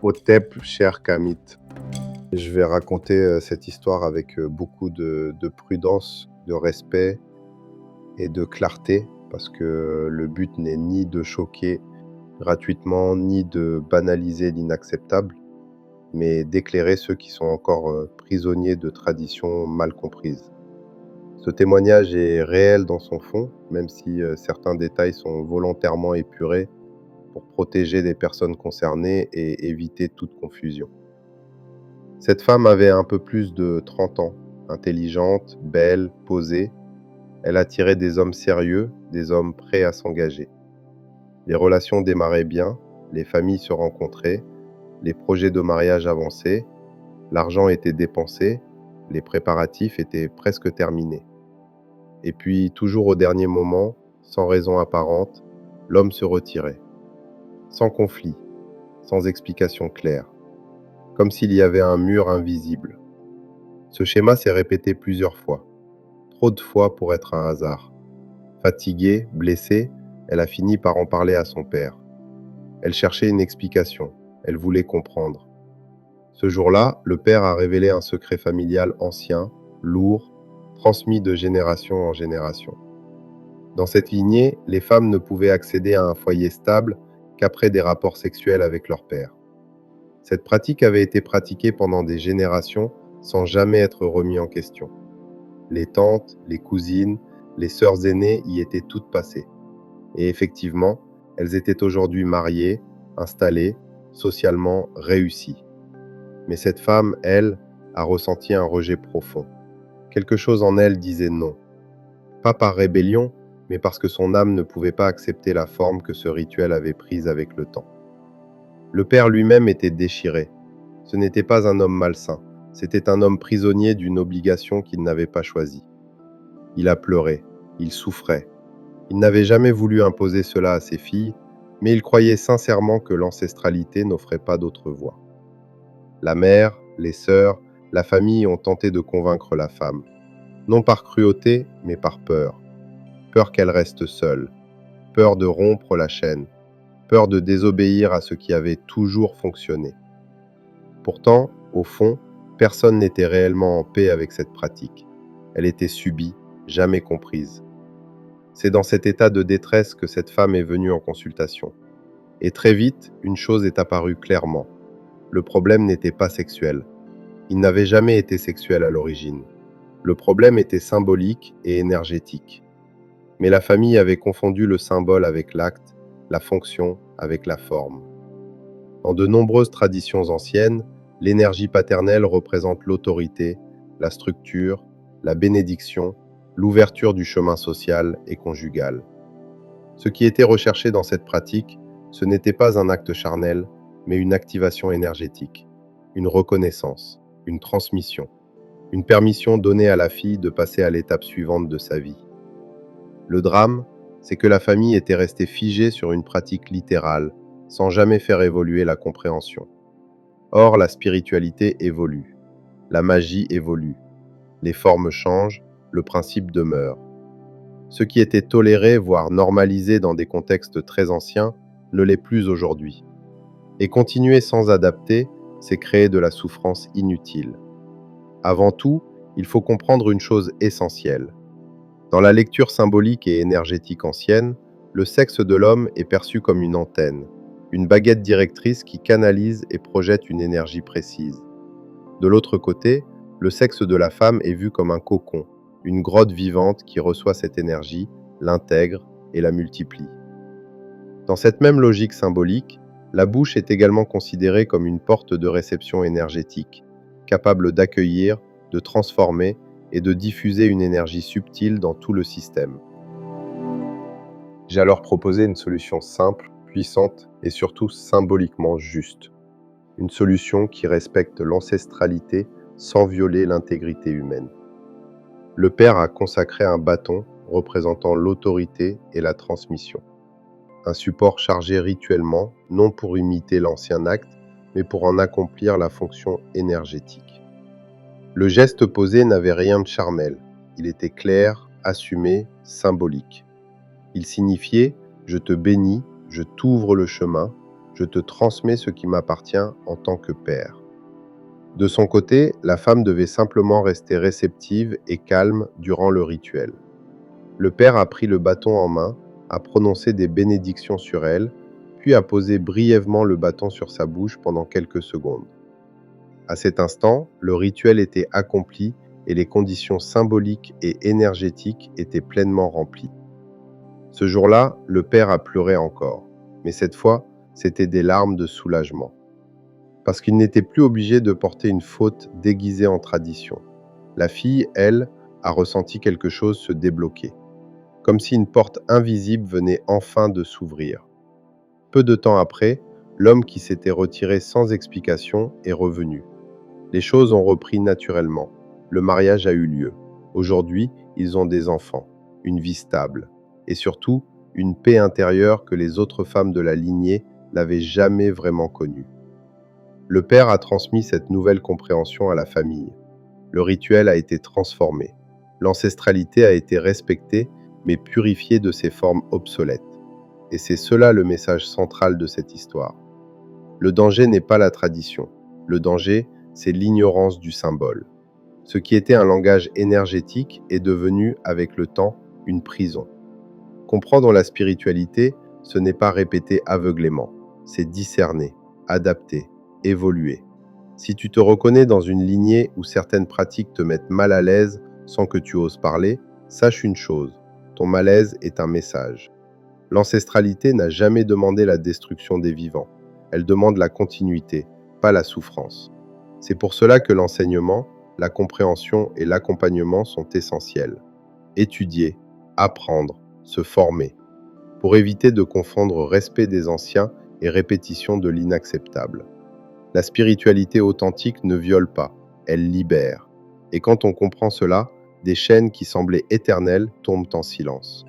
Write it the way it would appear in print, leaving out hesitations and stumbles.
Hotep, cher Kamit. Je vais raconter cette histoire avec beaucoup de prudence, de respect et de clarté, parce que le but n'est ni de choquer gratuitement, ni de banaliser l'inacceptable, mais d'éclairer ceux qui sont encore prisonniers de traditions mal comprises. Ce témoignage est réel dans son fond, même si certains détails sont volontairement épurés pour protéger les personnes concernées et éviter toute confusion. Cette femme avait un peu plus de 30 ans, intelligente, belle, posée. Elle attirait des hommes sérieux, des hommes prêts à s'engager. Les relations démarraient bien, les familles se rencontraient, les projets de mariage avançaient, l'argent était dépensé, les préparatifs étaient presque terminés. Et puis, toujours au dernier moment, sans raison apparente, l'homme se retirait. Sans conflit, sans explication claire, comme s'il y avait un mur invisible. Ce schéma s'est répété plusieurs fois. Trop de fois pour être un hasard. Fatiguée, blessée, elle a fini par en parler à son père. Elle cherchait une explication, elle voulait comprendre. Ce jour-là, le père a révélé un secret familial ancien, lourd, transmis de génération en génération. Dans cette lignée, les femmes ne pouvaient accéder à un foyer stable qu'après des rapports sexuels avec leur père. Cette pratique avait été pratiquée pendant des générations sans jamais être remis en question. Les tantes, les cousines, les sœurs aînées y étaient toutes passées. Et effectivement, elles étaient aujourd'hui mariées, installées, socialement réussies. Mais cette femme, elle, a ressenti un rejet profond. Quelque chose en elle disait non. Pas par rébellion, mais parce que son âme ne pouvait pas accepter la forme que ce rituel avait prise avec le temps. Le père lui-même était déchiré. Ce n'était pas un homme malsain, c'était un homme prisonnier d'une obligation qu'il n'avait pas choisie. Il a pleuré, il souffrait. Il n'avait jamais voulu imposer cela à ses filles, mais il croyait sincèrement que l'ancestralité n'offrait pas d'autre voie. La mère, les sœurs, la famille ont tenté de convaincre la femme, non par cruauté, mais par peur. Peur qu'elle reste seule, peur de rompre la chaîne, peur de désobéir à ce qui avait toujours fonctionné. Pourtant, au fond, personne n'était réellement en paix avec cette pratique. Elle était subie, jamais comprise. C'est dans cet état de détresse que cette femme est venue en consultation. Et très vite, une chose est apparue clairement. Le problème n'était pas sexuel. Il n'avait jamais été sexuel à l'origine. Le problème était symbolique et énergétique. Mais la famille avait confondu le symbole avec l'acte, la fonction avec la forme. Dans de nombreuses traditions anciennes, l'énergie paternelle représente l'autorité, la structure, la bénédiction, l'ouverture du chemin social et conjugal. Ce qui était recherché dans cette pratique, ce n'était pas un acte charnel, mais une activation énergétique, une reconnaissance, une transmission, une permission donnée à la fille de passer à l'étape suivante de sa vie. Le drame, c'est que la famille était restée figée sur une pratique littérale, sans jamais faire évoluer la compréhension. Or, la spiritualité évolue, la magie évolue, les formes changent, le principe demeure. Ce qui était toléré, voire normalisé dans des contextes très anciens, ne l'est plus aujourd'hui. Et continuer sans adapter, c'est créer de la souffrance inutile. Avant tout, il faut comprendre une chose essentielle. Dans la lecture symbolique et énergétique ancienne, le sexe de l'homme est perçu comme une antenne, une baguette directrice qui canalise et projette une énergie précise. De l'autre côté, le sexe de la femme est vu comme un cocon, une grotte vivante qui reçoit cette énergie, l'intègre et la multiplie. Dans cette même logique symbolique, la bouche est également considérée comme une porte de réception énergétique, capable d'accueillir, de transformer et de diffuser une énergie subtile dans tout le système. J'ai alors proposé une solution simple, puissante et surtout symboliquement juste. Une solution qui respecte l'ancestralité sans violer l'intégrité humaine. Le père a consacré un bâton représentant l'autorité et la transmission. Un support chargé rituellement, non pour imiter l'ancien acte, mais pour en accomplir la fonction énergétique. Le geste posé n'avait rien de charnel. Il était clair, assumé, symbolique. Il signifiait « je te bénis, je t'ouvre le chemin, je te transmets ce qui m'appartient en tant que père. De son côté, la femme devait simplement rester réceptive et calme durant le rituel. Le père a pris le bâton en main, a prononcé des bénédictions sur elle, puis a posé brièvement le bâton sur sa bouche pendant quelques secondes. À cet instant, le rituel était accompli et les conditions symboliques et énergétiques étaient pleinement remplies. Ce jour-là, le père a pleuré encore, mais cette fois, c'était des larmes de soulagement. Parce qu'il n'était plus obligé de porter une faute déguisée en tradition. La fille, elle, a ressenti quelque chose se débloquer, comme si une porte invisible venait enfin de s'ouvrir. Peu de temps après, l'homme qui s'était retiré sans explication est revenu. Les choses ont repris naturellement. Le mariage a eu lieu. Aujourd'hui, ils ont des enfants, une vie stable, et surtout, une paix intérieure que les autres femmes de la lignée n'avaient jamais vraiment connue. Le père a transmis cette nouvelle compréhension à la famille. Le rituel a été transformé. L'ancestralité a été respectée, mais purifiée de ses formes obsolètes. Et c'est cela le message central de cette histoire. Le danger n'est pas la tradition. Le danger, c'est l'ignorance du symbole. Ce qui était un langage énergétique est devenu, avec le temps, une prison. Comprendre la spiritualité, ce n'est pas répéter aveuglément, c'est discerner, adapter, évoluer. Si tu te reconnais dans une lignée où certaines pratiques te mettent mal à l'aise sans que tu oses parler, sache une chose, ton malaise est un message. L'ancestralité n'a jamais demandé la destruction des vivants, elle demande la continuité, pas la souffrance. C'est pour cela que l'enseignement, la compréhension et l'accompagnement sont essentiels. Étudier, apprendre, se former, pour éviter de confondre respect des anciens et répétition de l'inacceptable. La spiritualité authentique ne viole pas, elle libère. Et quand on comprend cela, des chaînes qui semblaient éternelles tombent en silence.